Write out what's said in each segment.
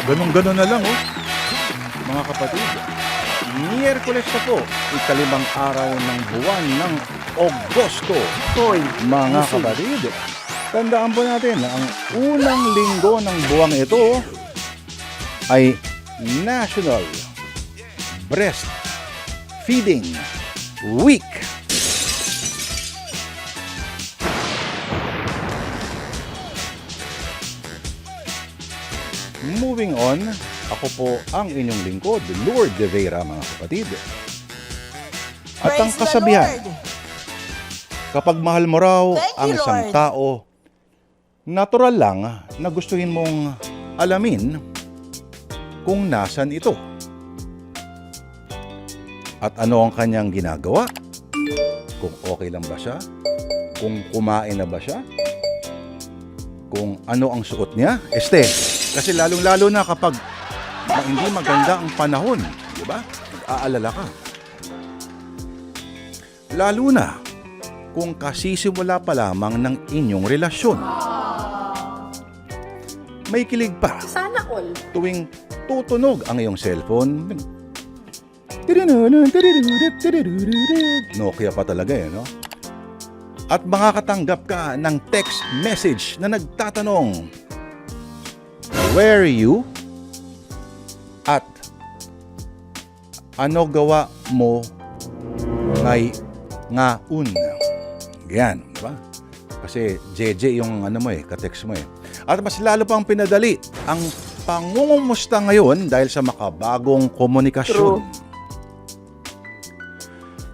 Ganun-ganon na lang, oh. Mga kapatid, Miyerkules na po, ikalimang araw ng buwan ng Agosto. Hoy, Mga kapatid, tandaan po natin na ang unang linggo ng buwang ito ay National Breast Feeding Week. Moving on, ako po ang inyong lingkod, Lord De Vera, mga kapatid. At ang praise the kasabihan, Lord. kapag mahal mo raw Thank ang you, isang Lord. tao, natural lang na gustuhin mong alamin kung nasan ito. At ano ang kanyang ginagawa? Kung okay lang ba siya? Kung kumain na ba siya? Kung ano ang suot niya? Kasi lalong-lalo na kapag hindi maganda ang panahon, di ba? Nag-aalala ka. Lalo na kung kasisimula pa lamang ng inyong relasyon. May kilig pa Sana all. tuwing tutunog ang iyong cellphone. Nokia pa talaga no? At makakatanggap ka ng text message na nagtatanong, where are you? At ano gawa mo ngayon? Ganyan, di ba? Kasi JJ yung ka-text mo eh. At mas lalo pang pinadali ang pangungumusta ngayon dahil sa makabagong komunikasyon. True.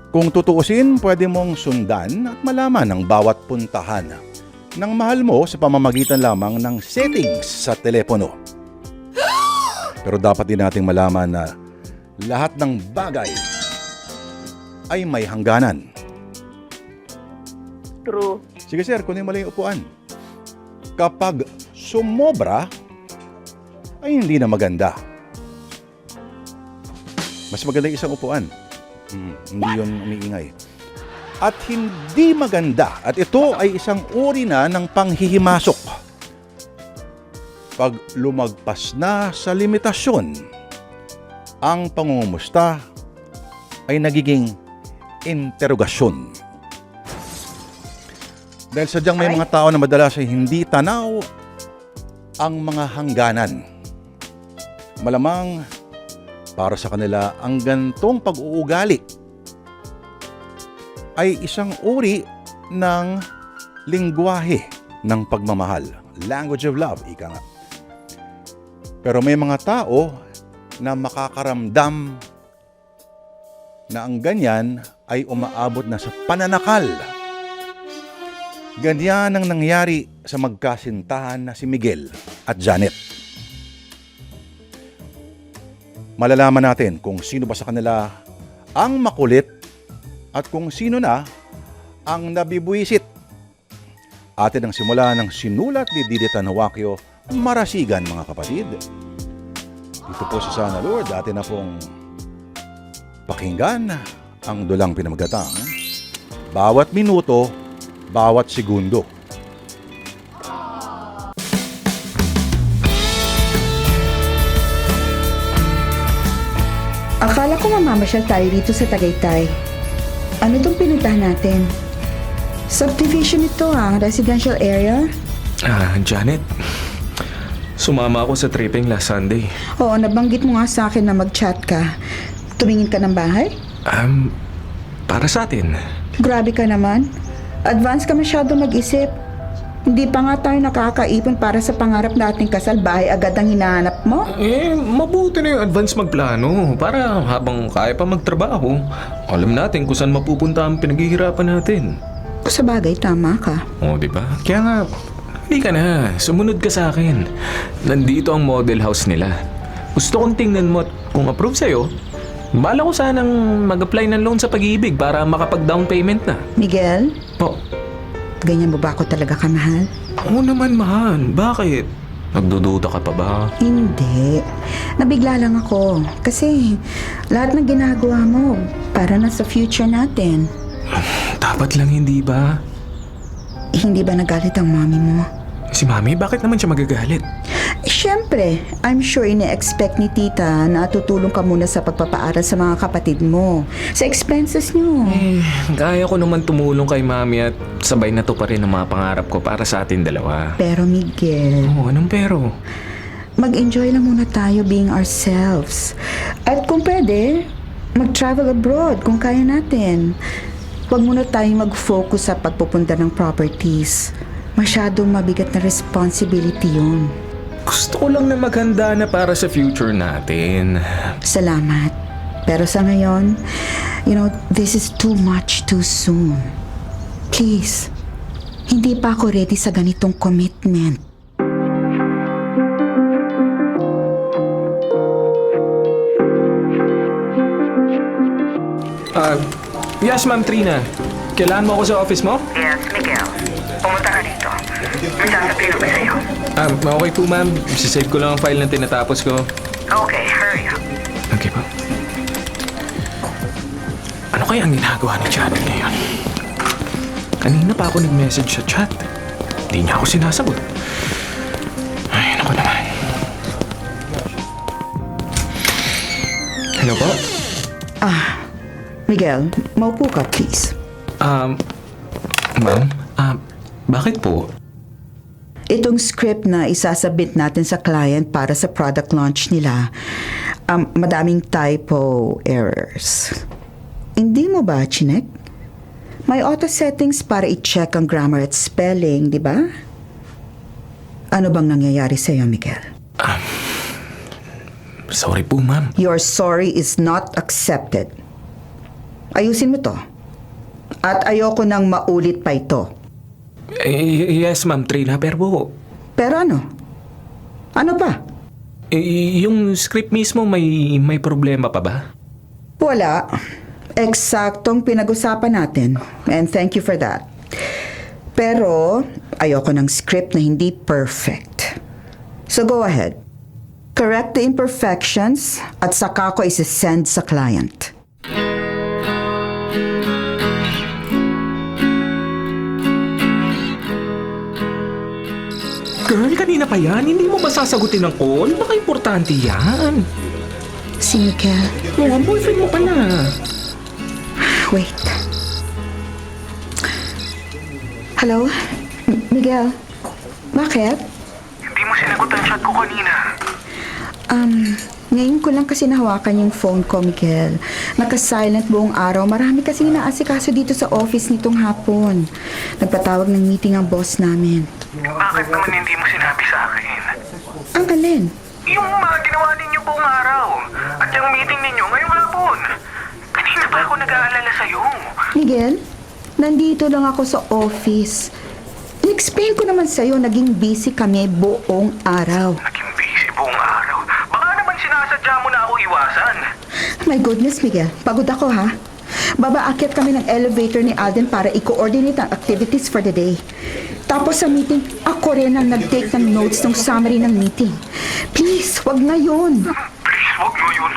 Kung tutuusin, pwede mong sundan at malaman ang bawat puntahan ng mahal mo sa pamamagitan lamang ng settings sa telepono. Pero dapat din nating malaman na lahat ng bagay ay may hangganan. True. Sige sir, kunin mo lang yung upuan. Kapag sumobra, ay hindi na maganda. Mas maganda yung isang upuan. Hindi yun umiingay. At hindi maganda, at ito ay isang uri na ng panghihimasok. Pag lumagpas na sa limitasyon, ang pangungumusta ay nagiging interogasyon. Dahil sadyang may mga tao na madalas ay hindi tanaw ang mga hangganan. Malamang para sa kanila ang gantong pag-uugali ay isang uri ng lingwahe ng pagmamahal. Language of love, ika nga. Pero may mga tao na makakaramdam na ang ganyan ay umaabot na sa pananakal. Ganyan ang nangyari sa magkasintahan na si Miguel at Janet. Malalaman natin kung sino ba sa kanila ang makulit at kung sino na ang nabibuisit. Atin ang simula ng sinulat ni Didi Tanhuaquio, Marasigan, mga kapatid. Dito po sa Sana Lord, atin na pong pakinggan ang dulang pinamagatang bawat minuto, bawat segundo. Akala ko mamamasyal tayo dito sa Tagaytay. Ano itong pinuntahan natin? Subdivision ito residential area? Janet, sumama ako sa tripping last Sunday. Oo, nabanggit mo nga sa akin na mag-chat ka. Tumingin ka ng bahay? Para sa atin. Grabe ka naman. Advance ka masyado mag-isip. Hindi pa nga tayo nakakaipon para sa pangarap nating kasal, bahay agad ang hinahanap mo? Mabuti na yung advance magplano para habang kaya pa magtrabaho, alam natin kung saan mapupunta ang pinaghihirapan natin. Sa bagay, tama ka. O, di ba? Kaya nga, hindi ka na. Sumunod ka sa akin. Nandito ang model house nila. Gusto kong tingnan mo at kung approve sa'yo, bala ko sanang mag-apply ng loan sa Pag-ibig para makapag-down payment na. Miguel, Po, ganyan mo ba ako talaga kamahal? oo naman, mahal. Bakit? Nagdududa ka pa ba? Hindi. Nabigla lang ako. Kasi lahat ng ginagawa mo para na sa future natin. Dapat lang, hindi ba? Hindi ba nagalit ang mami mo? Si Mami, bakit naman siya magagalit? Siyempre, I'm sure ine-expect ni tita na tutulong ka muna sa pagpapaaral sa mga kapatid mo. Sa expenses nyo. Kaya ko naman tumulong kay mami at sabay na to pa rin ang mga pangarap ko para sa atin dalawa. Pero Miguel, Oo, anong pero? mag-enjoy lang muna tayo being ourselves. At kung pwede, mag-travel abroad kung kaya natin. Huwag muna tayong mag-focus sa pagpupunta ng properties. Masyadong mabigat na responsibility yun. Gusto ko lang na maghanda na para sa future natin. Salamat. Pero sa ngayon, this is too much too soon. Please, hindi pa ako ready sa ganitong commitment. Yes, Ma'am Trina. Kailangan mo ako sa office mo? Yes, Miguel. Pumunta ka dito. May sasabihin ako sa'yo. Okay po, ma'am. Sisave ko lang ang file na tinatapos ko. Okay, hurry up. Okay po. Ano kaya ang ginagawa ni Janet ngayon? Kanina pa ako nag-message sa chat. Hindi niya ako sinasagot. Ay, naku naman. Hello po? Miguel, maupo ka please. Ma'am? Bakit po? Itong script na isasabit natin sa client para sa product launch nila, madaming typo errors. Hindi mo ba, Chinek? May auto settings para i-check ang grammar at spelling, di ba? Ano bang nangyayari sa'yo, Miguel? Sorry po, ma'am. Your sorry is not accepted. Ayusin mo to. At ayoko nang maulit pa ito. Yes, Ma'am Trina, pero Pero ano? Ano pa? yung script mismo may problema pa ba? Wala. Eksaktong pinag-usapan natin. And thank you for that. Pero, ayoko ng script na hindi perfect. So go ahead. Correct the imperfections at saka ko isi-send sa client. Girl, kanina pa yan. Hindi mo ba sasagutin ng call? Baka importante yan. Si Miguel. Oo, ang boyfriend mo pala. Wait. Hello? Miguel? Bakit? Hindi mo sinagot ang chat ko kanina. Ngayon ko lang kasi nahawakan yung phone ko, Miguel. Naka-silent buong araw. Marami kasi inaasikaso dito sa office nitong hapon. Nagpatawag ng meeting ang boss namin. Bakit naman hindi mo sinabi sa akin? Ang alin? Yung mga ginawa ninyo buong araw. At yung meeting ninyo ngayong hapon. Kanina pa ako nag-aalala sa'yo. Miguel, nandito lang ako sa office. In-explain ko naman sa'yo, naging busy kami buong araw. Naging busy buong araw. Baka naman sinasadya mo na ako iwasan. My goodness, Miguel. Pagod ako, ha? Babaakyat kami ng elevator ni Alden para i-coordinate ang activities for the day. Tapos sa meeting, ako rin ang nag-take ng notes ng summary ng meeting. Please, wag na yun. Please, wag mo yun.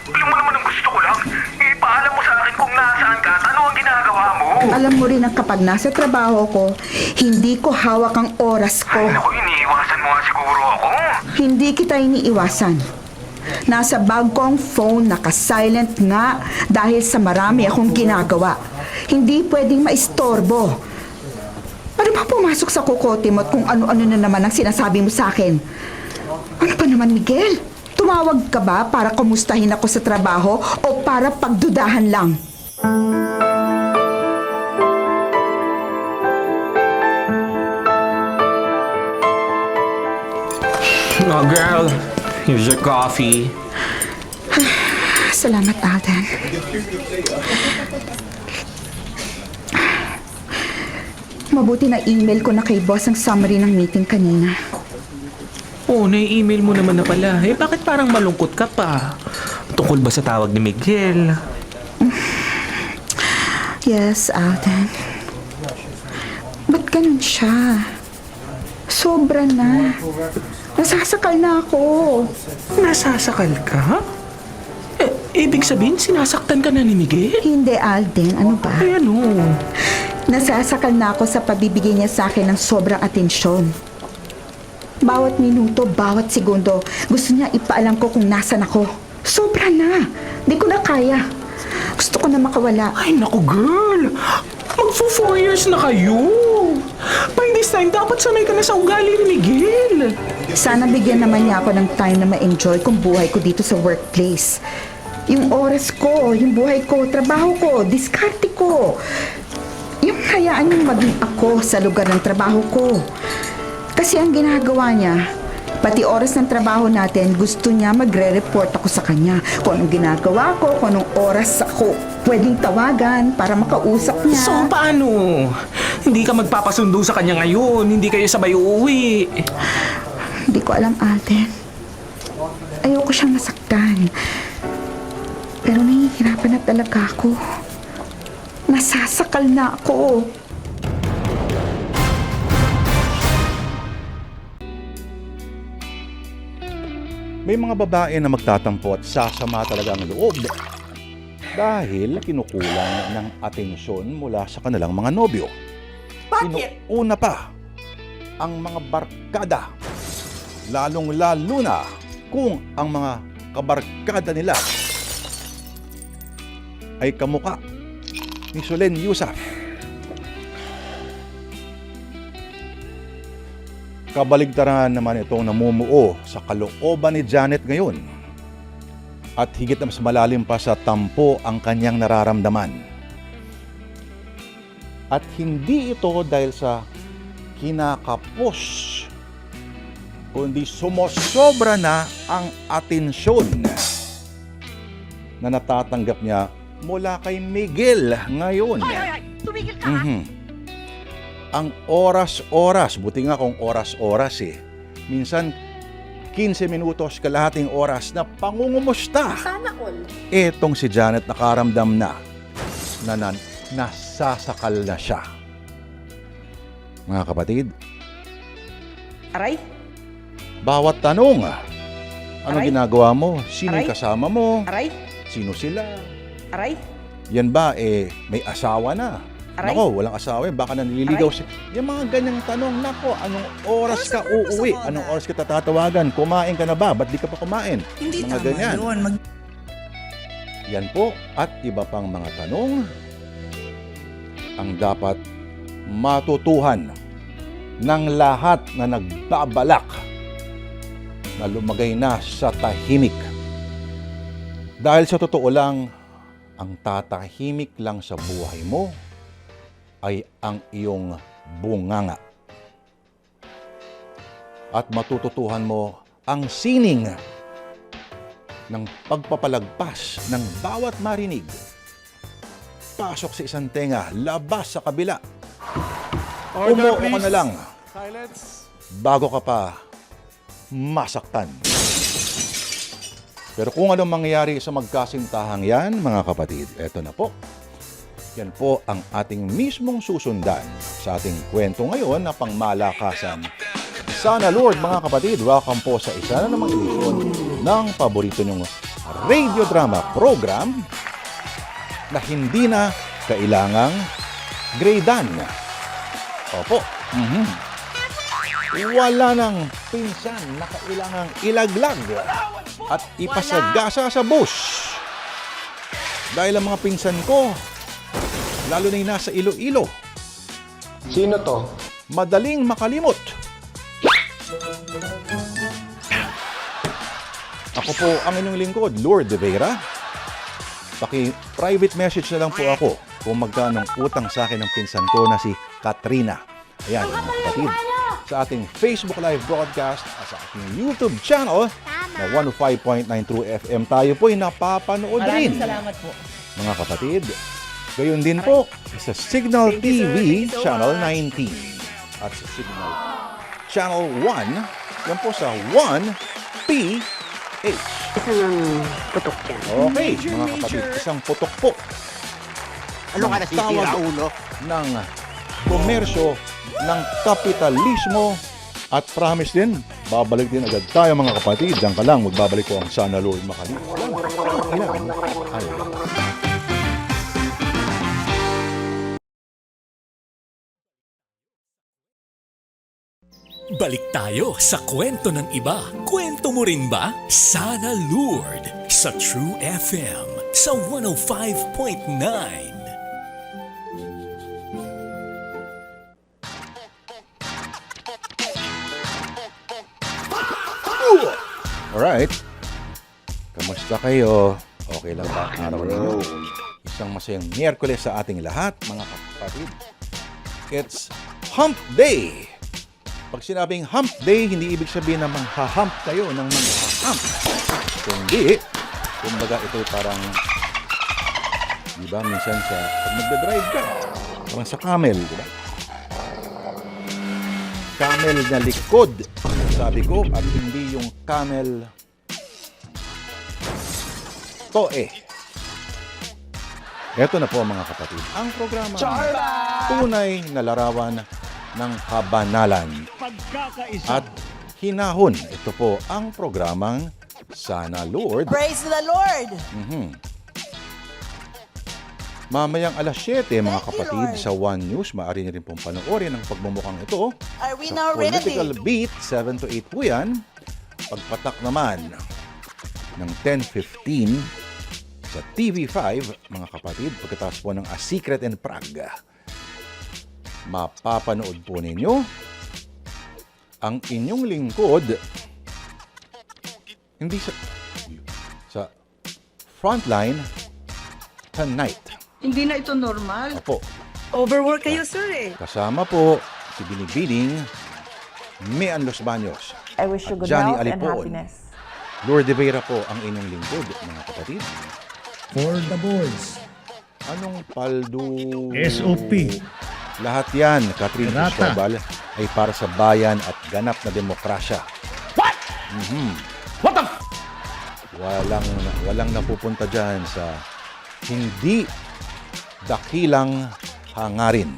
Alam mo naman ang gusto ko lang. Ipaalam mo sa akin kung nasaan ka at ano ang ginagawa mo. Alam mo rin ang kapag nasa trabaho ko, hindi ko hawak ang oras ko. Ay, naku, iniiwasan mo nga siguro ako. Hindi kita iniiwasan. Nasa bag ko ang phone, naka-silent nga dahil sa marami akong ginagawa. Hindi pwedeng maistorbo. Ano ba pumasok sa kukote mo at kung ano-ano na naman ang sinasabi mo sa akin? Ano pa naman, Miguel? Tumawag ka ba para kumustahin ako sa trabaho o para pagdudahan lang? Oh, girl. Here's your coffee. Salamat, Alden. Mabuti na email ko na kay boss ang summary ng meeting kanina. Oh, nai-email mo naman na pala. Bakit parang malungkot ka pa? Tungkol ba sa tawag ni Miguel? Yes, Alden. Ba't ganun siya? Sobra na. Nasasakal na ako. Nasasakal ka? Ibig sabihin, sinasaktan ka na ni Miguel? Hindi, Alden. Ano ba? Ay, ano? Nasasakal na ako sa pabibigay niya sa akin ng sobrang atensyon. Bawat minuto, bawat segundo, gusto niya ipaalam ko kung nasan ako. Sobra na. Di ko na kaya. Gusto ko na makawala. Ay, naku girl! Magpo 4 years na kayo! By this time, dapat sanay ka na sa ugali ni Miguel! Sana bigyan naman niya ako ng time na ma-enjoy kung buhay ko dito sa workplace. Yung oras ko, yung buhay ko, trabaho ko, diskarte ko. Yung hayaan niyang maging ako sa lugar ng trabaho ko. Kasi ang ginagawa niya, pati oras ng trabaho natin, gusto niya magre-report ako sa kanya. Kung anong ginagawa ko, kung anong oras ako pwedeng tawagan para makausap niya. So, paano? Hindi ka magpapasundo sa kanya ngayon. Hindi kayo sabay uuwi. Hindi ko alam, Alden. Ayoko siyang masaktan. Pero nahihirapan na talaga ako. Nasasakal na ako. May mga babae na magtatampo at sasama talaga ang loob dahil kinukulang ng atensyon mula sa kanilang mga nobyo. Bakit? Inuuna pa ang mga barkada, lalong-lalo na kung ang mga kabarkada nila ay kamuka ni Solen Yusaf. Kabaligtaran naman itong namumuo sa kalooban ni Janet ngayon. At higit na mas malalim pa sa tampo ang kanyang nararamdaman. At hindi ito dahil sa kinakapos, kundi sumosobra na ang atensyon na natatanggap niya mula kay Miguel ngayon. Tumigil ka! Ang oras-oras, buti nga kung oras-oras minsan 15 minutos kalahating oras na pangungumusta. Sana all. Etong si Janet nakaramdam na nasasakal na siya. Mga kapatid, Aray? bawat tanong, ano Aray? ginagawa mo? Sino yung Aray? kasama mo? Aray? Sino sila? Aray? Yan ba, may asawa na? Aray? Nako, walang asawa yan. Baka nanliligaw siya. Yung mga ganyang tanong, nako, anong oras ka uuwi? Anong oras ka tatatawagan? Kumain ka na ba? Ba't di ka pa kumain? Hindi Mga tama ganyan. yun. Yan po at iba pang mga tanong ang dapat matutuhan ng lahat na nagbabalak na lumagay na sa tahimik. Dahil sa totoo lang, ang tatahimik lang sa buhay mo ay ang iyong bunganga. At matututuhan mo ang sining ng pagpapalagpas ng bawat marinig. Pasok sa isang tenga, labas sa kabila. Umuo ka na lang. Bago ka pa masaktan. Pero kung anong mangyayari sa magkasintahang yan, mga kapatid, eto na po. Yan po ang ating mismong susundan sa ating kwento ngayon na pangmalakasan. Sana Lord, mga kapatid, welcome po sa isa na namang edisyon ng paborito nyong radio drama program na hindi na kailangang gradean. Opo. Wala nang pinsan na kailangang ilaglag at ipasagasa sa bus. Dahil ang mga pinsan ko, lalo na yung nasa Iloilo, Sino to? madaling makalimot. Ako po ang inyong lingkod, Lord De Vera. Paki-private message na lang po ako kung magkano utang sa akin ng pinsan ko na si Katrina. Ayan, mga kapatid. Sa ating Facebook Live broadcast at sa ating YouTube channel na 105.9 True FM, tayo po'y napapanood rin. Salamat po. Mga kapatid, gayon din po sa Signal TV Channel 19 at sa Signal Channel 1, yan po sa 1PH. Isang putok yan. Okay, mga kapatid, isang putok po. Ano ka ng nasisira, tawag ulo? ng komersyo, ng kapitalismo, at promise din, babalik din agad tayo mga kapatid. Diyan ka lang, magbabalik ko ang Sana Lord Makalimutan. Ilan? Ay. Balik tayo sa kwento ng iba. Kwento mo rin ba? Sana Lord sa True FM sa 105.9. Alright. Kamusta kayo? Okay lang ba ang araw ninyo? Isang masayang Miyerkules sa ating lahat, mga kapatid. It's Hump Day! Pag sinabing Hump Day, hindi ibig sabihin na manghahump kayo ng manghahump. Kundi, kumbaga ito parang, di ba, minsan sa, pag nagdadrive ka, parang sa camel, di ba? Camel na likod, sabi ko, at hindi yung camel toe. Ito na po mga kapatid, ang programa tunay na larawan ng kabanalan at hinahon. Ito po ang programang Sana Lord. Praise the Lord! Mamayang alas 7 mga Thank you, kapatid Lord. sa One News, maaari niyo rin pong panoorin ang pagmumukhang ito. Are we Sa now Political ready? Beat, 7 to 8 po yan. Pagpatak naman ng 10:15 sa TV5, mga kapatid, pagkatapos po ng A Secret and Prague. Mapapanood po ninyo ang inyong lingkod hindi sa Frontline Tonight. Hindi na ito normal. Opo, Overwork kayo, sir eh. kasama po si Binibining Mian Los Baños. I wish you good Johnny health and Alipoon. happiness. Lourdes Vera po ang inyong lingkod, mga kapatid. For the boys. Anong paldo? SOP. Lahat yan, Catherine Rata. Cristobal, ay para sa bayan at ganap na demokrasya. What? What the Walang napupunta dyan sa hindi dakilang hangarin.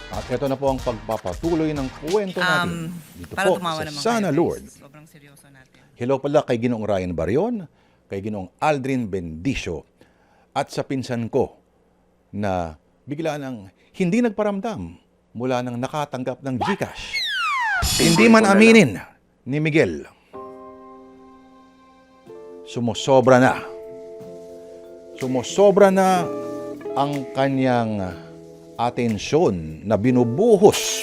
At ito na po ang pagpapatuloy ng kwento natin dito po sa Sana Lord. Sobrang seryoso natin. Hello pala kay Ginoong Ryan Barion, kay Ginoong Aldrin Bendicio, at sa pinsan ko na bigla nang hindi nagparamdam mula nang nakatanggap ng GCash. Hindi man aminin ni Miguel. Sumusobra na ang kanyang atensyon na binubuhos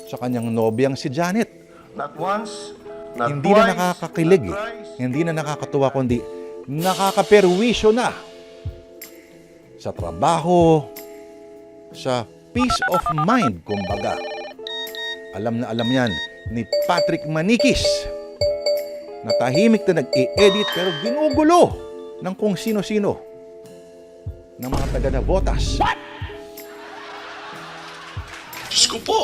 sa kanyang nobyang si Janet. Not once, not Hindi twice, na nakakakilig, not thrice. hindi na nakakatuwa, kundi nakakaperwisyo na sa trabaho, sa peace of mind, kumbaga. Alam na alam yan ni Patrick Manikis na tahimik na nag-i-edit pero ginugulo ng kung sino-sino ng mga taga na botas. Diyos ko po!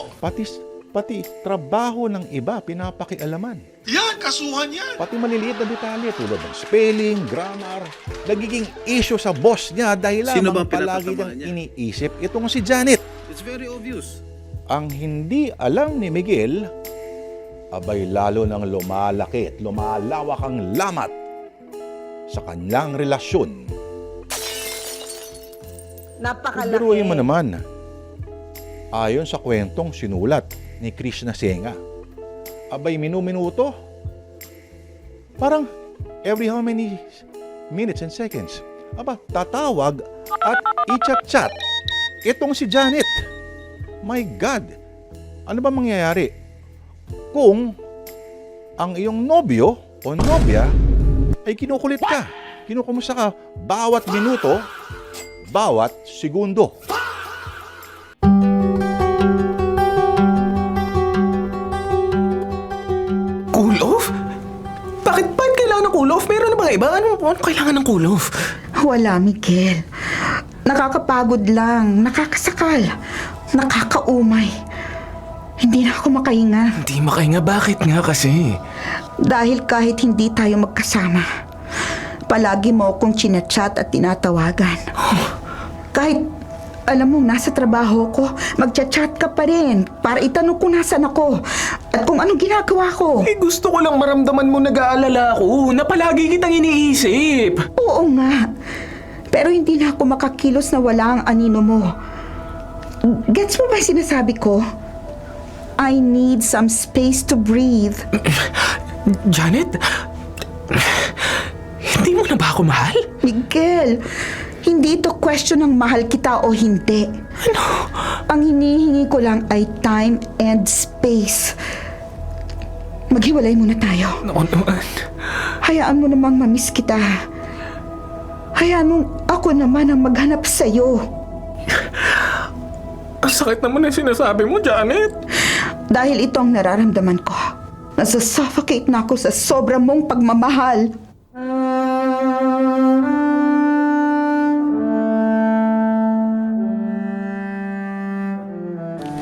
Pati trabaho ng iba pinapakialaman. Yan, kasuhan yan! Pati maliliit na detalye tulad ng spelling, grammar, nagiging issue sa boss niya dahil Sino lamang bang palagi pinapatamaan niyang niya? iniisip itong si Janet. It's very obvious. Ang hindi alam ni Miguel, abay lalo nang lumalaki at lumalawak ang lamat sa kanyang relasyon. Napakalaki. Biruin mo naman, ayon sa kwentong sinulat ni Krishna Senga, abay minuminuto, parang every how many minutes and seconds, tatawag at i-chat-chat itong si Janet. My God, ano ba mangyayari kung ang iyong nobyo o nobya ay kinukulit ka, kinukumusta ka bawat minuto, bawat segundo? Cool off? Bakit kailangan ng cool off? Meron na ba iba? Ano kailangan ng cool off? Wala, Miguel. Nakakapagod lang, nakakasakal, nakakaumay. Hindi na ako makahinga. Hindi makahinga, bakit nga kasi? Dahil kahit hindi tayo magkasama, palagi mo akong chinachat at tinatawagan. Kahit alam mo, nasa trabaho ko, magchat-chat ka pa rin para itanong kung nasan ako at kung anong ginagawa ko. Eh gusto ko lang maramdaman mo nag-aalala ako na palagi kitang iniisip. Oo nga. Pero hindi na ako makakilos na wala ang anino mo. Gets mo ba sinasabi ko? I need some space to breathe. Janet, hindi mo na ba ako mahal? Miguel, hindi ito question ng mahal kita o hindi. Ano? Ang hinihingi ko lang ay time and space. Maghiwalay muna tayo. Noon naman. Hayaan mo namang mamiss kita. Hayaan mong ako naman ang maghanap sa'yo. Ang sakit naman ang sinasabi mo, Janet. Dahil ito ang nararamdaman ko. Nasa-suffocate na ako sa sobrang mong pagmamahal.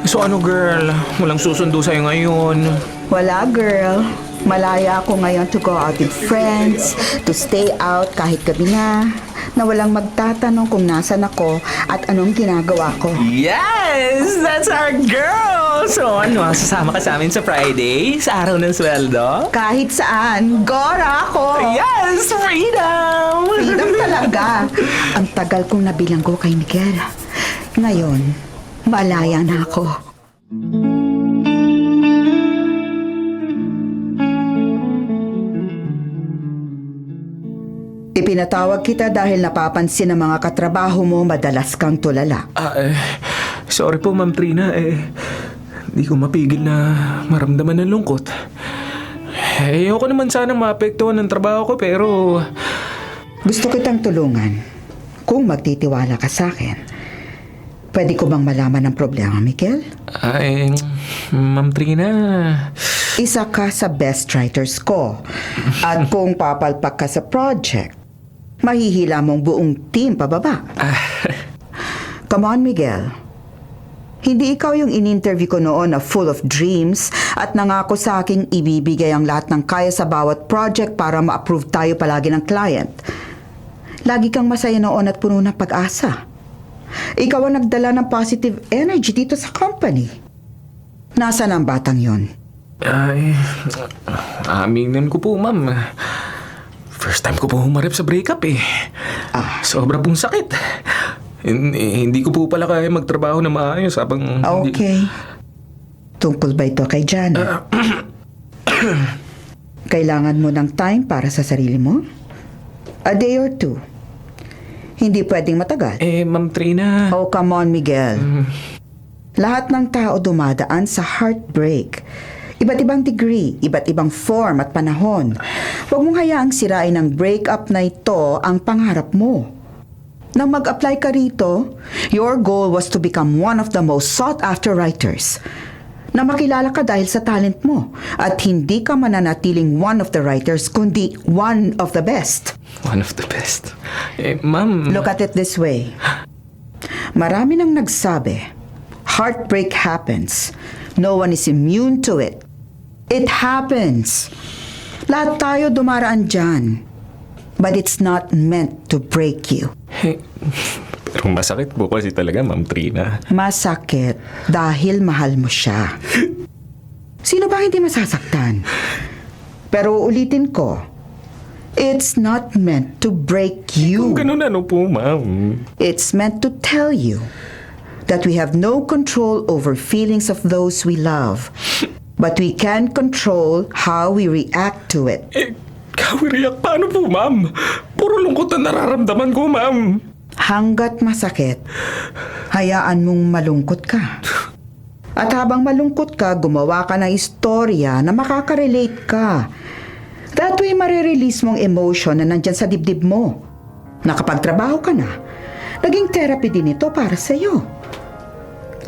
So ano, girl? Walang susundo sa'yo ngayon. Wala, girl. Malaya ako ngayon to go out with friends, to stay out kahit gabi na walang magtatanong kung nasan ako at anong ginagawa ko. Yes! That's our girl! So ano, sasama ka sa amin sa Friday? Sa araw ng sweldo? Kahit saan, gora ako! Yes! Freedom! Freedom talaga. Ang tagal kong nabilanggo kay Miguel. Ngayon, malaya na ako. Ipinatawag kita dahil napapansin ng mga katrabaho mo madalas kang tulala. Sorry po, Ma'am Trina. Di ko mapigil na maramdaman ng lungkot. Ayoko naman sanang maapektuhan ng trabaho ko, pero... Gusto kitang tulungan. Kung magtitiwala ka sa akin, pwede ko bang malaman ang problema, Miguel? Ma'am Trina... Isa ka sa best writers ko. At kung papalpak ka sa project, mahihila mong buong team pababa. Come on, Miguel. Hindi ikaw yung in-interview ko noon na full of dreams at nangako sa aking ibibigay ang lahat ng kaya sa bawat project para ma-approve tayo palagi ng client. Lagi kang masaya noon at puno ng pag-asa. Ikaw ang nagdala ng positive energy dito sa company. Nasaan ang batang yon? Aminin ko po, ma'am. First time ko po humarap sa breakup eh. Sobra pong sakit. Hindi ko po pala kaya magtrabaho na maayos habang... Okay. Tungkol ba ito kay Janet? Kailangan mo ng time para sa sarili mo? A day or two. Hindi pwedeng matagal. Ma'am Trina... Oh, come on, Miguel. Lahat ng tao dumadaan sa heartbreak. Iba't ibang degree, iba't ibang form at panahon. Huwag mong hayaang sirain ng breakup na ito ang pangarap mo. Nang mag-apply ka rito, your goal was to become one of the most sought-after writers. Na makilala ka dahil sa talent mo at hindi ka mananatiling one of the writers kundi one of the best. One of the best. Ma'am... Look at it this way. Marami nang nagsabi, heartbreak happens. No one is immune to it. It happens. Lahat tayo dumaraan dyan. But it's not meant to break you. Pero masakit po kasi talaga, Ma'am Trina. Masakit dahil mahal mo siya. Sino ba hindi masasaktan? Pero ulitin ko, it's not meant to break you. Kung ganun ano po, Ma'am. It's meant to tell you that we have no control over feelings of those we love. But we can control how we react to it. React paano po, Ma'am? Puro lungkot na nararamdaman ko, Ma'am. Hanggat masakit, hayaan mong malungkot ka. At habang malungkot ka, gumawa ka ng istorya na makaka-relate ka. That way, marirelease mong emotion na nandyan sa dibdib mo. Nakapagtrabaho ka na. Naging therapy din ito para sa'yo.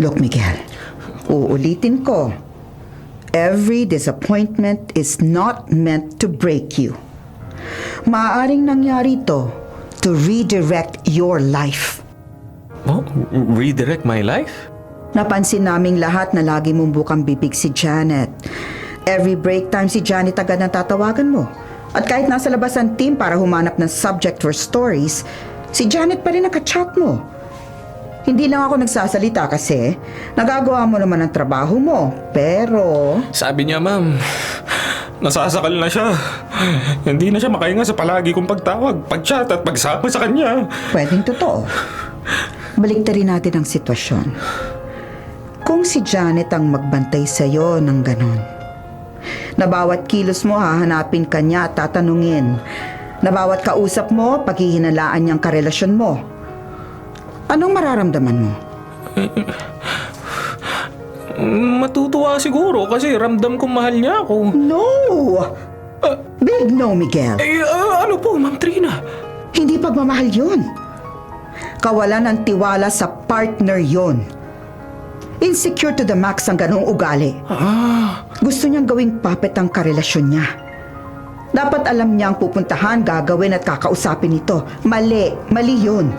Look, Miguel, uulitin ko. Every disappointment is not meant to break you. Maaaring nangyari ito to redirect your life. Oh, redirect my life? Napansin naming lahat na lagi mong bukang bibig si Janet. Every break time si Janet agad ang tatawagan mo. At kahit nasa labas ang team para humanap ng subject for stories, si Janet pa rin nakachat mo. Hindi lang ako nagsasalita kasi nagagawa mo naman ang trabaho mo. Pero... Sabi niya, Ma'am, nasasakal na siya. Hindi na siya makahinga sa palagi kong pagtawag, pag-chat at pagsama sa kanya. Pwedeng totoo. Baliktarin natin ang sitwasyon. Kung si Janet ang magbantay sa'yo ng ganon, na bawat kilos mo hahanapin ka niya at tatanungin, na bawat kausap mo, paghihinalaan niyang karelasyon mo, anong mararamdaman mo? Matutuwa siguro kasi ramdam kong mahal niya ako. No! Big no, Miguel. Ano po, Ma'am Trina? Hindi pagmamahal yun. Kawalan ng tiwala sa partner yon. Insecure to the max ang ganong ugali. Gusto niyang gawing puppet ang karelasyon niya. Dapat alam niya ang pupuntahan, gagawin at kakausapin ito. Mali yun.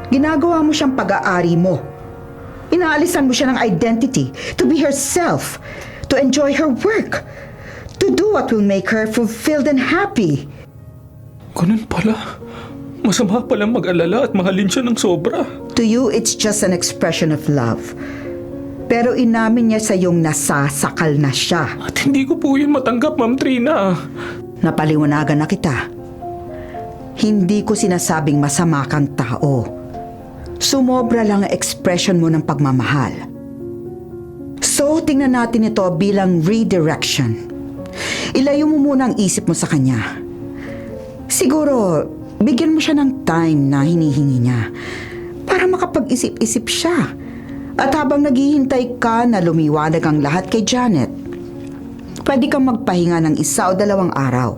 Ginagawa mo siyang pag-aari mo. Inaalisan mo siya ng identity, to be herself, to enjoy her work, to do what will make her fulfilled and happy. Ganun pala. Masama palang mag-alala at mahalin siya ng sobra. To you, it's just an expression of love. Pero inamin niya sa iyong nasasakal na siya. At hindi ko po yun matanggap, Ma'am Trina. Napaliwanagan na kita. Hindi ko sinasabing masama kang tao. Sumobra lang ang expression mo ng pagmamahal. So, tingnan natin ito bilang redirection. Ilayo mo muna ang isip mo sa kanya. Siguro, bigyan mo siya ng time na hinihingi niya para makapag-isip-isip siya. At habang naghihintay ka na lumiwanag ang lahat kay Janet, pwede kang magpahinga ng 1 o 2 araw.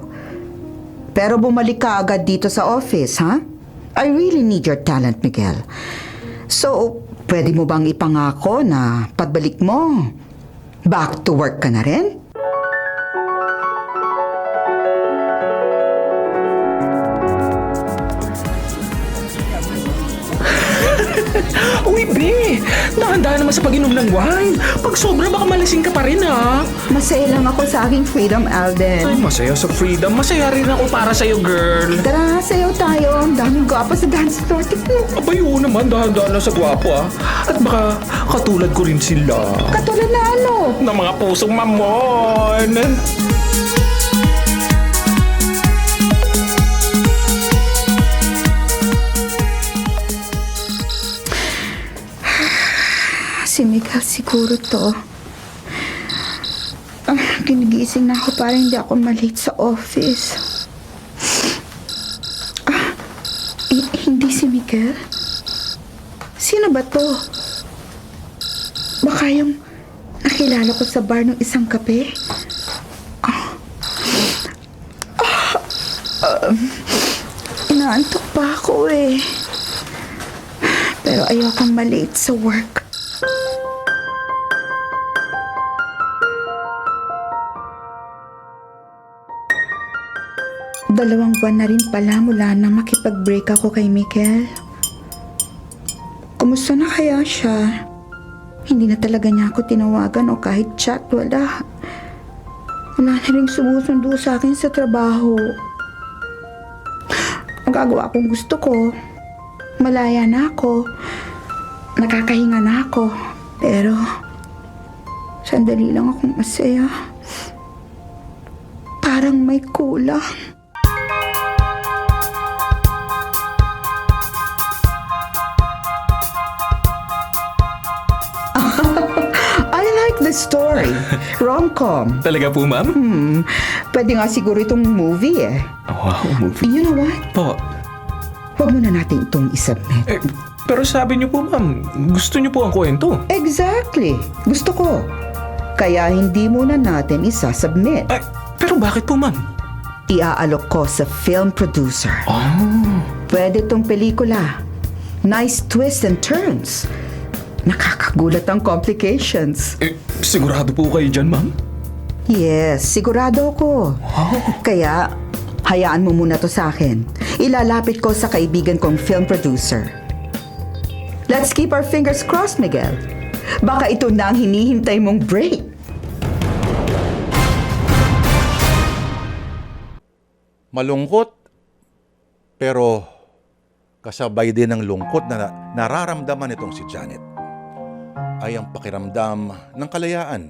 Pero bumalik ka agad dito sa office, ha? I really need your talent, Miguel. So, pwede mo bang ipangako na pagbalik mo, back to work ka na rin? Uy, Be! Dahan-dahan naman sa pag-inom ng wine. Pag sobra, baka malasing ka pa rin, ha? Masaya lang ako sa aking freedom, Ay, Alden. masaya sa freedom. Masaya rin ako para sa'yo, girl. Tara, sayaw tayo. Ang daming gwapo sa dance floor. Abay, oo naman. Dahan-dahan lang sa gwapo, ah. At baka katulad ko rin sila. Katulad na ano? Ng mga pusong mamon. Si Miguel siguro to. Ginigising na ako para hindi ako malate sa office. Hindi si Miguel? Sino ba to? Baka yung nakilala ko sa bar ng isang kape? Inaantok pa ako eh. Pero ayokong malate sa work. Dalawang buwan na rin pala mula na makipag-break ako kay Miguel. Kumusta na kaya siya? Hindi na talaga niya ako tinawagan o kahit chat, wala. Wala na rin sumusundo sa akin sa trabaho. Ang gagawa kong gusto ko. Malaya na ako. Nakakahinga na ako. Pero, sandali lang akong masaya. Parang may kulang. I like the story. Rom-com. Talaga po, ma'am? Pwede nga siguro itong movie eh. Wow, movie. You know what? Po. Huwag mo na natin itong isubmit. Pero sabi niyo po, ma'am, gusto niyo po ang kwento. Exactly. Gusto ko. Kaya hindi muna natin isasubmit. Pero bakit po, ma'am? Iaalok ko sa film producer. Pwede tong pelikula. Nice twists and turns. Nakakagulat ang complications. Sigurado po kayo dyan, ma'am? Yes, sigurado ako. Kaya, hayaan mo muna to sa akin. Ilalapit ko sa kaibigan kong film producer. Let's keep our fingers crossed, Miguel. Baka ito na ang hinihintay mong break. Malungkot, pero kasabay din ng lungkot na nararamdaman nitong si Janet ay ang pakiramdam ng kalayaan.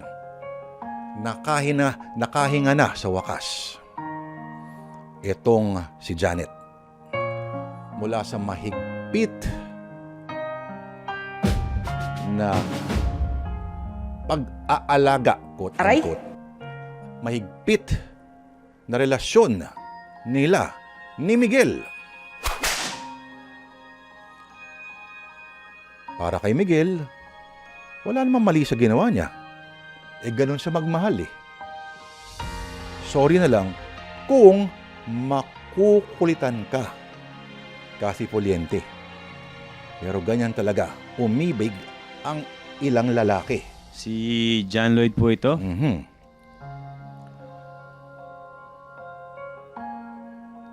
Nakahinga na sa wakas. Itong si Janet. Mula sa mahigpit na pag-aalaga, quote-unquote. Mahigpit na relasyon nila ni Miguel. Para kay Miguel, wala namang mali sa ginawa niya. Ganun siya magmahal eh. Sorry na lang kung makukulitan ka. Kasi pulyente. Pero ganyan talaga, umibig ang ilang lalaki. Si John Lloyd po ito?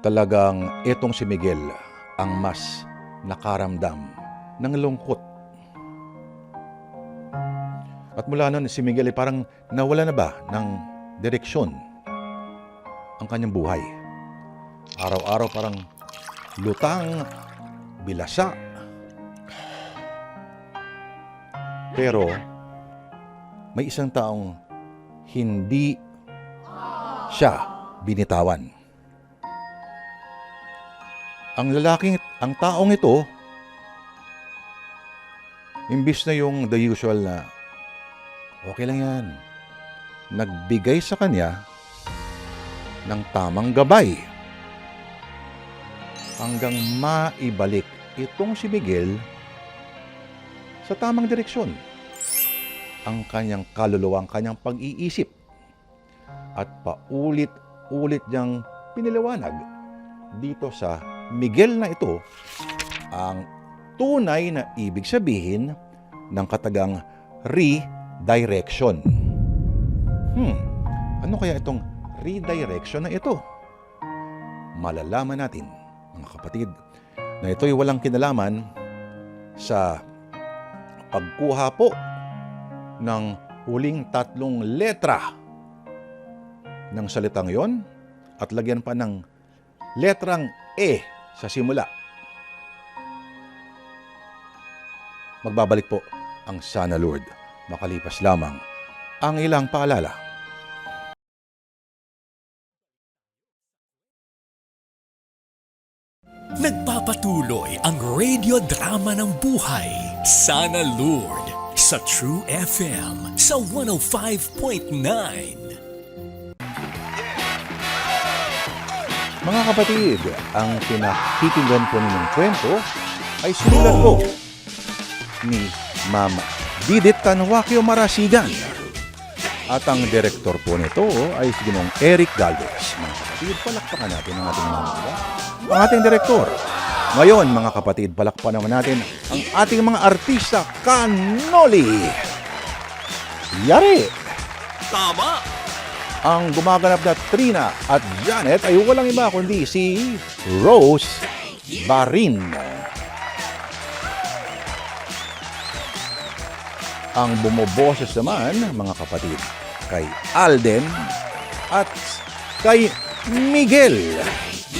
Talagang itong si Miguel ang mas nakaramdam ng lungkot. At mula noon, si Miguel ay parang nawala na ba ng direksyon ang kanyang buhay. Araw-araw parang lutang, bilasa. Pero may isang taong hindi siya binitawan. Ang taong ito, imbis na yung the usual na okay lang yan, nagbigay sa kanya ng tamang gabay hanggang maibalik itong si Miguel sa tamang direksyon. Ang kanyang kaluluwa, ang kanyang pag-iisip at paulit-ulit niyang piniliwanag dito sa Miguel na ito ang tunay na ibig sabihin ng katagang redirection. Ano kaya itong redirection na ito? Malalaman natin, mga kapatid, na ito'y walang kinalaman sa pagkuha po ng huling 3 letra ng salitang yon at lagyan pa ng letrang E sa simula. Magbabalik po ang Sana Lord makalipas lamang ang ilang paalala. Nagpapatuloy ang radio drama ng buhay, Sana Lord, sa True FM sa 105.9. Mga kapatid, ang pinakikinggan po ninyong kwento ay sinulat po ni Ma'am Didit Tanwakio Marasigan. At ang direktor po nito ay si Ginong Eric Galvez. Mga kapatid, palakpakan natin ang ating mga ang ating direktor. Ngayon, mga kapatid, palakpakan naman natin ang ating mga artista Kanoli. Yari! Tama! Ang gumaganap na Trina at Janet ay walang iba kundi si Rose Barin. Ang bumoboses naman, mga kapatid, kay Alden at kay Miguel,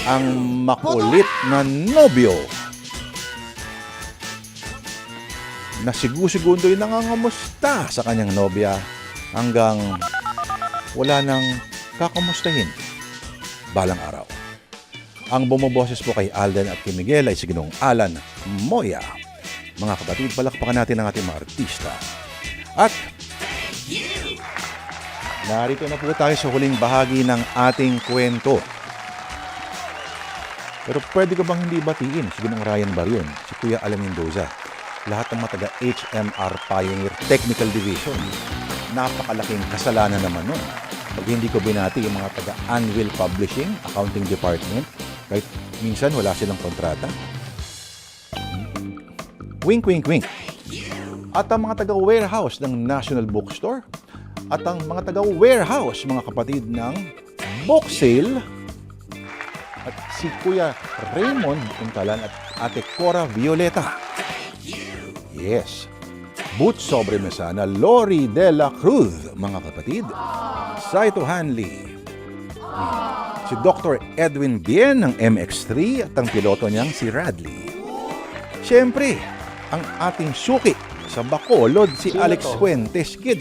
ang makulit na nobyo na segundo-segundo yung nangangamusta sa kanyang nobya hanggang wala nang kakamustahin balang araw. Ang bumoboses po kay Alden at kay Miguel ay si Ginong Alan Moya. Mga kapatid, palakpakan natin ang ating mga artista. At narito na po tayo sa huling bahagi ng ating kwento. Pero pwede ko bang hindi batiin si Ginong Ryan Barion, si Kuya Alan Mendoza, lahat ng mga taga HMR Pioneer Technical Division. Napakalaking kasalanan naman nun. Pag hindi ko binati yung mga taga Anvil Publishing, Accounting Department, kahit minsan wala silang kontrata. Wink, wink, wink. At ang mga taga-warehouse ng National Bookstore at ang mga taga-warehouse, mga kapatid, ng Book Sale at si Kuya Raymond Untalan at Ate Cora Violeta. Yes. Boots Sobremesa na Lori de la Cruz, mga kapatid. Saito Hanley. Si Dr. Edwin Bien ng MX3 at ang piloto niyang si Radley. Siyempre, ang ating suki sa Bacolod, si Alex Fuentes Kid.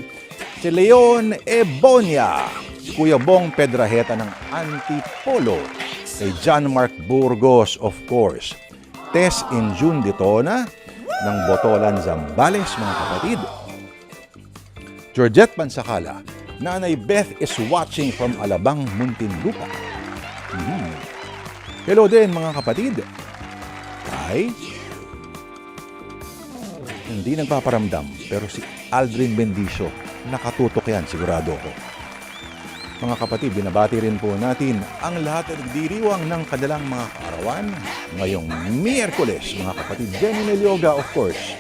Si Leon Ebonia. Kuya Bong Pedraheta ng Antipolo. Si John Mark Burgos, of course. Tess Injun Ditona ng Botolan Zambales, mga kapatid. Georgette Pansakala, Nanay Beth is watching from Alabang, Muntinlupa. Hello din mga kapatid. Ay, hindi nagpaparamdam, pero si Aldrin Bendicio, nakatutok yan, sigurado ko. Mga kapatid, binabati rin po natin ang lahat na nagdiriwang ng kanilang mga kaarawan ngayong Miyerkules. Mga kapatid, Jenny Melioga, of course.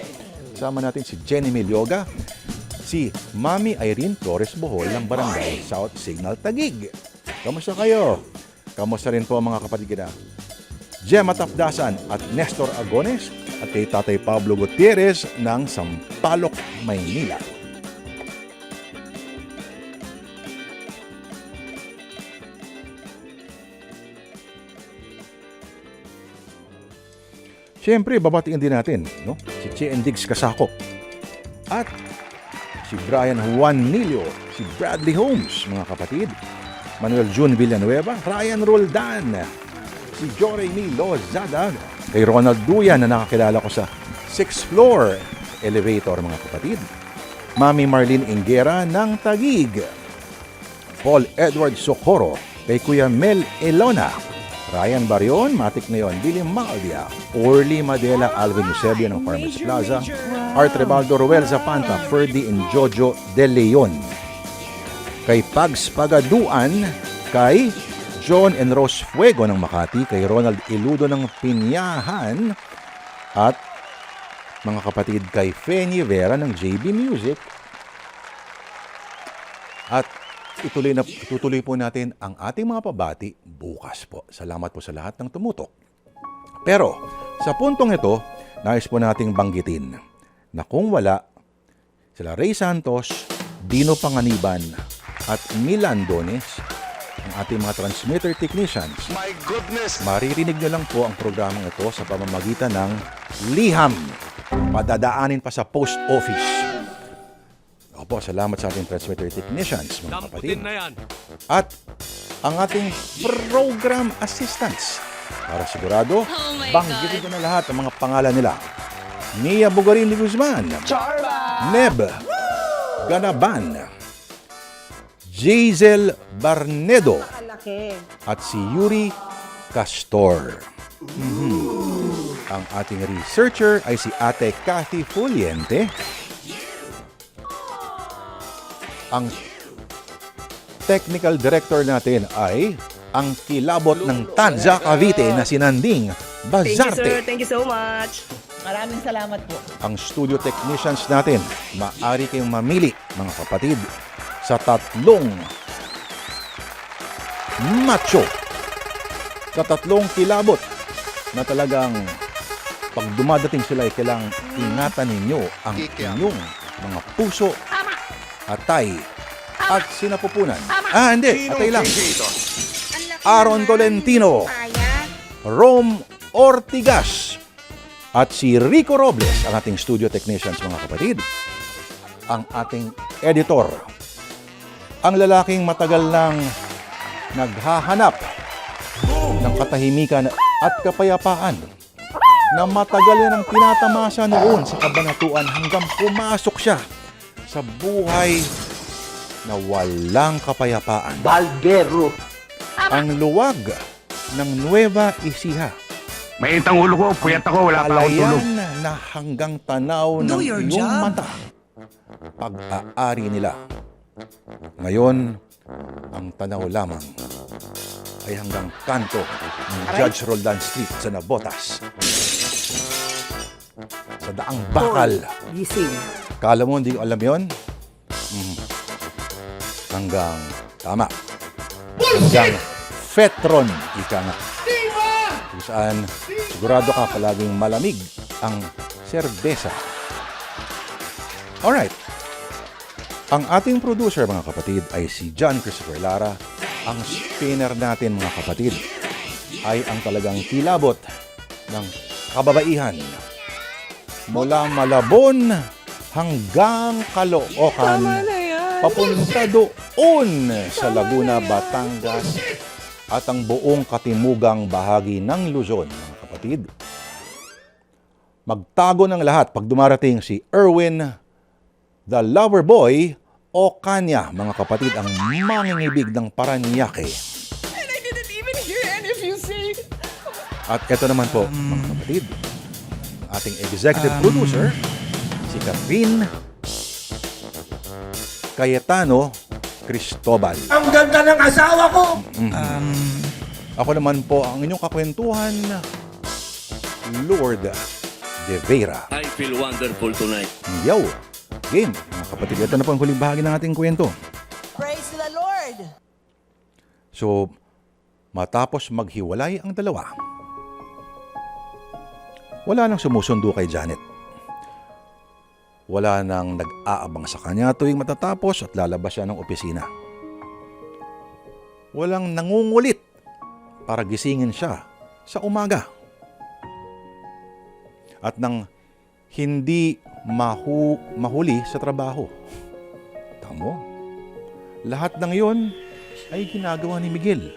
Kasama natin si Jenny Melioga, si Mami Irene Torres Bohol ng Barangay South Signal Taguig. Kamusta kayo? Kamusta rin po mga kapatid kita? Gemma Tapdasan at Nestor Agones at kay Tatay Pablo Gutierrez ng Sampaloc, Maynila. Siyempre, babatiin din natin, no? Si Chien Diggs Kasako at si Brian Juan Nilio, si Bradley Holmes, mga kapatid, Manuel June Villanueva, Ryan Roldan, si Joremy Lozada, kay Ronald Duyan na nakakilala ko sa 6th floor elevator, mga kapatid, Mami Marlene Ingera ng Taguig, Paul Edward Socorro, kay Kuya Mel Elona, Ryan Barion, Matik na yun, Billy Maldia, Orly Madela, Alvin Eusebio ng Farmers Plaza, Art Rebaldo, Ruel Zapanta, Ferdy and Jojo De Leon, kay Pags Pagaduan, kay John and Rose Fuego ng Makati, kay Ronald Iludo ng Pinyahan, at mga kapatid kay Feni Vera ng JB Music. At itutuloy po natin ang ating mga pabati bukas po. Salamat po sa lahat ng tumutok. Pero sa puntong ito, nais po nating banggitin na kung wala sila Ray Santos, Dino Panganiban at Milan Dones, ang ating mga transmitter technicians, My goodness! maririnig nyo lang po ang programang ito sa pamamagitan ng liham. Padadaanin pa sa post office. Opo, salamat sa ating transmitter technicians, mga kapatid. At ang ating program assistants. Para sigurado, banggitin ko na lahat ang mga pangalan nila. Nia Bugarin de Guzman, Neb Ganaban, Jazel Barnedo, at si Yuri Castor. Ang ating researcher ay si Ate Cathy Fuliente. Ang technical director natin ay ang kilabot ng Tanza Cavite na si Nanding Bazarte. Thank you so much. Maraming salamat po. Ang studio technicians natin, maaari kayong mamili, mga kapatid, sa tatlong macho, sa tatlong kilabot na talagang pag dumadating sila ay kailangang ingatan ninyo ang inyong mga puso, atay, at sinapupunan. Hindi, atay lang. Aaron Tolentino, Rome Ortigas, at si Rico Robles, ang ating studio technicians, mga kapatid. Ang ating editor, ang lalaking matagal nang naghahanap ng katahimikan at kapayapaan, na matagal na nang tinatamasa noon sa kabanatuan hanggang pumasok siya sa buhay na walang kapayapaan. Baldero. Ang luwag ng Nueva Ecija. Mainit ang ulo ko, puyat ako, wala pa akong tulog. Palayan na hanggang tanaw ng iyong mata. Pag-aari nila. Ngayon, ang tanaw lamang ay hanggang kanto ng Judge Roldan Street sa Nabotas. Sa Daang Bakal. Gising. Kala mo hindi ko alam yun? Hanggang, tama. Hanggang Fetron, ika nga. Kung saan, sigurado ka palaging malamig ang serbesa. Alright. Ang ating producer, mga kapatid, ay si John Christopher Lara. Ang spinner natin, mga kapatid, ay ang talagang kilabot ng kababaihan. Mula Malabon hanggang Caloocan, papunta doon sa Laguna, Batangas, at ang buong katimugang bahagi ng Luzon, mga kapatid. Magtago ng lahat pag dumarating si Erwin, the lover boy Ocaña, mga kapatid, ang mangingibig ng Paranaque. And I didn't even hear any of you say. At ito naman po, mga kapatid, ating executive producer, si Catherine Cayetano Cristobal. Ang ganda ng asawa ko! Ako naman po ang inyong kakwentuhan, Lord De Vera. I feel wonderful tonight. Yo! Game, mga kapatid, ito na po ang huling bahagi ng ating kwento. Praise the Lord. So, matapos maghiwalay ang dalawa, wala nang sumusundo kay Janet. Wala nang nag-aabang sa kanya tuwing matatapos at lalabas siya ng opisina. Walang nangungulit para gisingin siya sa umaga. At nang hindi mahuli sa trabaho. Tamo, lahat ng iyon ay ginagawa ni Miguel.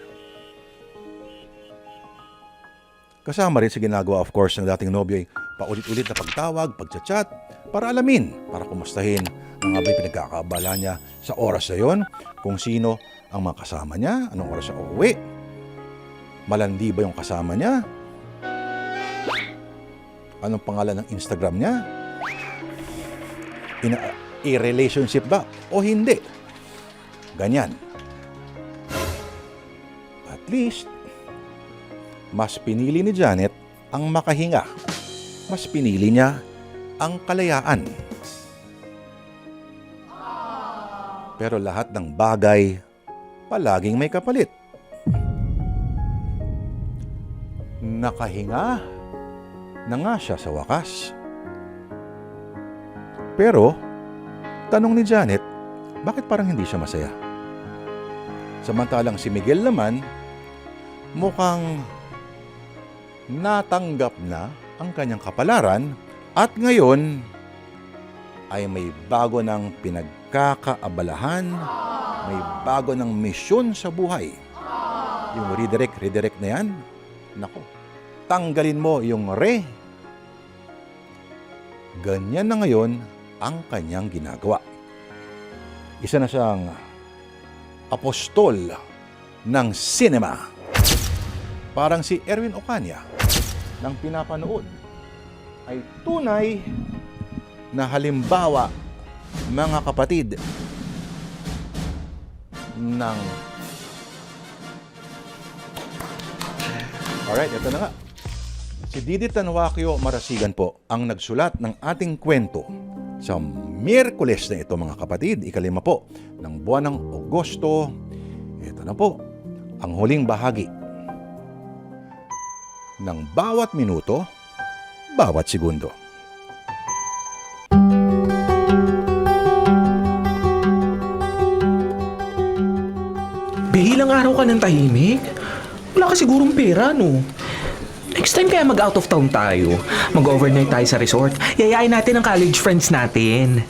Kasama rin sa ginagawa, of course, ng dating nobyo ay paulit-ulit na pagtawag, pagchat-chat, para alamin, para kumustahin ang abay pinagkakaabala niya sa oras na yon, kung sino ang mga kasama niya, anong oras siya uuwi, malandi ba yung kasama niya, anong pangalan ng Instagram niya, i-relationship ba o hindi. Ganyan. At least, mas pinili ni Janet ang makahinga. Mas pinili niya ang kalayaan. Pero lahat ng bagay, palaging may kapalit. Nakahinga na nga siya sa wakas. Pero, tanong ni Janet, bakit parang hindi siya masaya? Samantalang si Miguel naman, mukhang natanggap na ang kanyang kapalaran at ngayon ay may bago ng pinagkakaabalahan, may bago ng misyon sa buhay. Yung redirect na yan, nako, tanggalin mo yung re. Ganyan na ngayon ang kanyang ginagawa. Isa na siyang apostol ng cinema. Parang si Erwin Ocaña ng pinapanood ay tunay na halimbawa, mga kapatid, ng... Alright, ito na nga. Si Didi Tanwakyo Marasigan po ang nagsulat ng ating kwento sa Miyerkules na ito, mga kapatid, ika-5 po ng buwan ng Agosto. Ito na po ang huling bahagi ng bawat minuto, bawat segundo. Ilang araw ka ng tahimik? Wala ka sigurong pera, no? Next time kaya mag-out of town tayo. Mag-overnight tayo sa resort. Yayain natin ang college friends natin.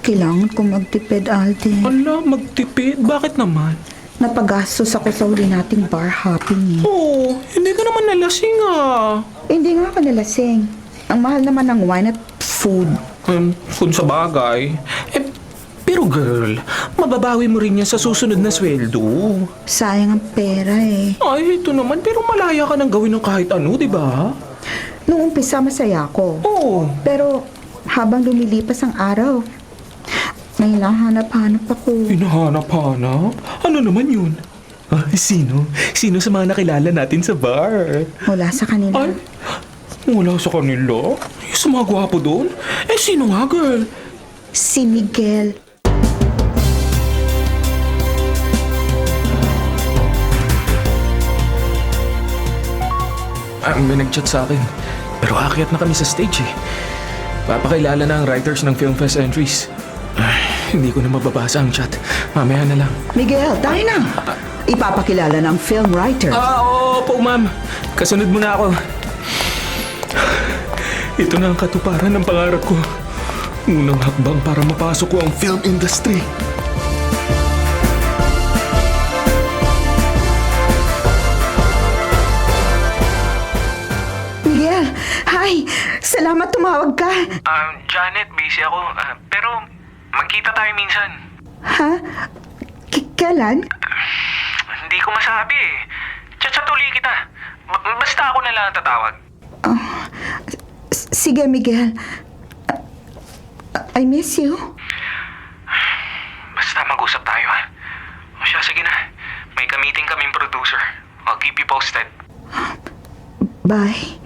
Kailangan ko magtipid, Alden. Ala, magtipid? Bakit naman? Napagastos ako sa huli nating bar hopping eh. Oo, hindi ka naman nalasing ah. Hindi nga ako nalasing. Ang mahal naman ng wine at food. Kung sa bagay. Pero girl, mababawi mo rin yan sa susunod na sweldo. Sayang ang pera eh. Ay, ito naman. Pero malaya ka nang gawin ng kahit ano, di ba? Noong umpisa masaya ako. Oo. Pero habang lumilipas ang araw, may hinahanap-hanap ako. Hinahanap-hanap? Ano naman yun? Sino? Sino sa mga nakilala natin sa bar? Wala sa kanila. Ay, wala sa kanila? Yung sa mga gwapo doon? Sino nga, girl? Si Miguel. May nag-chat sa akin. Pero aakyat na kami sa stage eh. Papakilala na ang writers ng Film Fest entries. Hindi ko na mababasa ang chat. Mamaya na lang. Miguel, tayo na. Ipapakilala ng film writer. Oo po, ma'am. Kasunod mo na ako. Ito na ang katuparan ng pangarap ko. Unang hakbang para mapasok ko ang film industry. Miguel, hi! Salamat tumawag ka. Janet, busy ako. Pero Magkita tayo minsan. Ha? Kailan? Hindi ko masabi eh. Chat-chat uli kita. Basta ako na lang ang tatawag. Sige, Miguel. I miss you. Basta mag-usap tayo ha. O siya, sige na. May ka-meeting kaming producer. I'll keep you posted. Bye.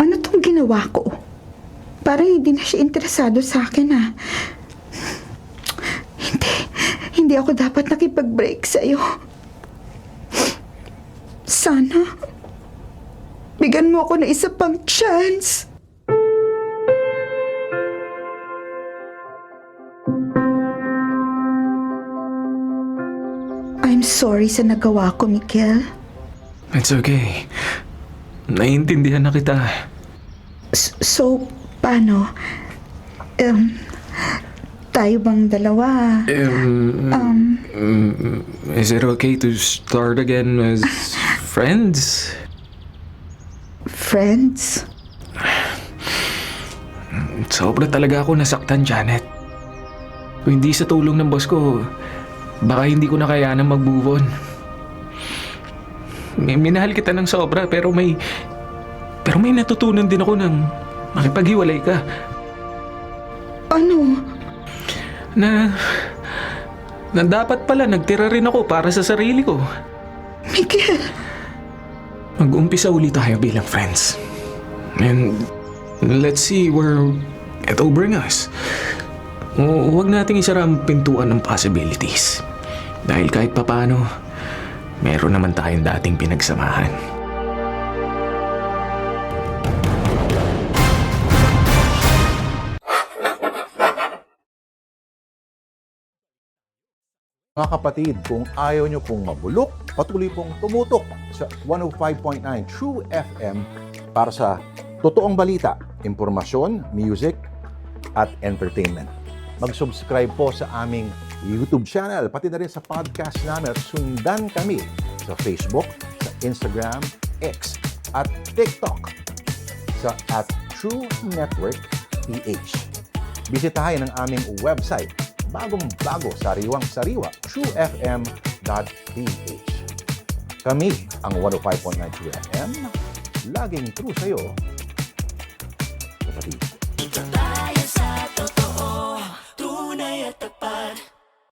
Ano tong ginawa ko? Parang hindi na siya interesado sa akin, ha? Hindi ako dapat nakipag-break sa'yo. Sana, bigyan mo ako ng isa pang chance. I'm sorry sa nagawa ko, Miguel. It's okay. Naiintindihan na kita. So, paano? Tayo bang dalawa? Is it okay to start again as friends? Friends? Sobra talaga ako nasaktan, Janet. Kung hindi sa tulong ng boss ko, baka hindi ko na kayanan mag-move on. Minahal kita ng sobra pero may natutunan din ako nang makipaghiwalay ka. Ano? Na dapat pala nagtira rin ako para sa sarili ko. Miguel! Mag-umpisa ulit tayo bilang friends. And let's see where it'll bring us. Huwag nating isara ang pintuan ng possibilities. Dahil kahit papano, meron naman tayong dating pinagsamahan. Mga kapatid, kung ayaw nyo pong mabulok, patuloy pong tumutok sa 105.9 True FM para sa totoong balita, impormasyon, music, at entertainment. Mag-subscribe po sa aming YouTube channel, pati na rin sa podcast namin at sundan kami sa Facebook, sa Instagram, X, at TikTok sa @TrueNetworkPH. Bisitahin ang aming website, bagong-bago, sariwang-sariwa, truefm.ph. Kami ang 105.9 True FM, laging true sa'yo, kapatid. Tayo sa totoo, tunay at tapat.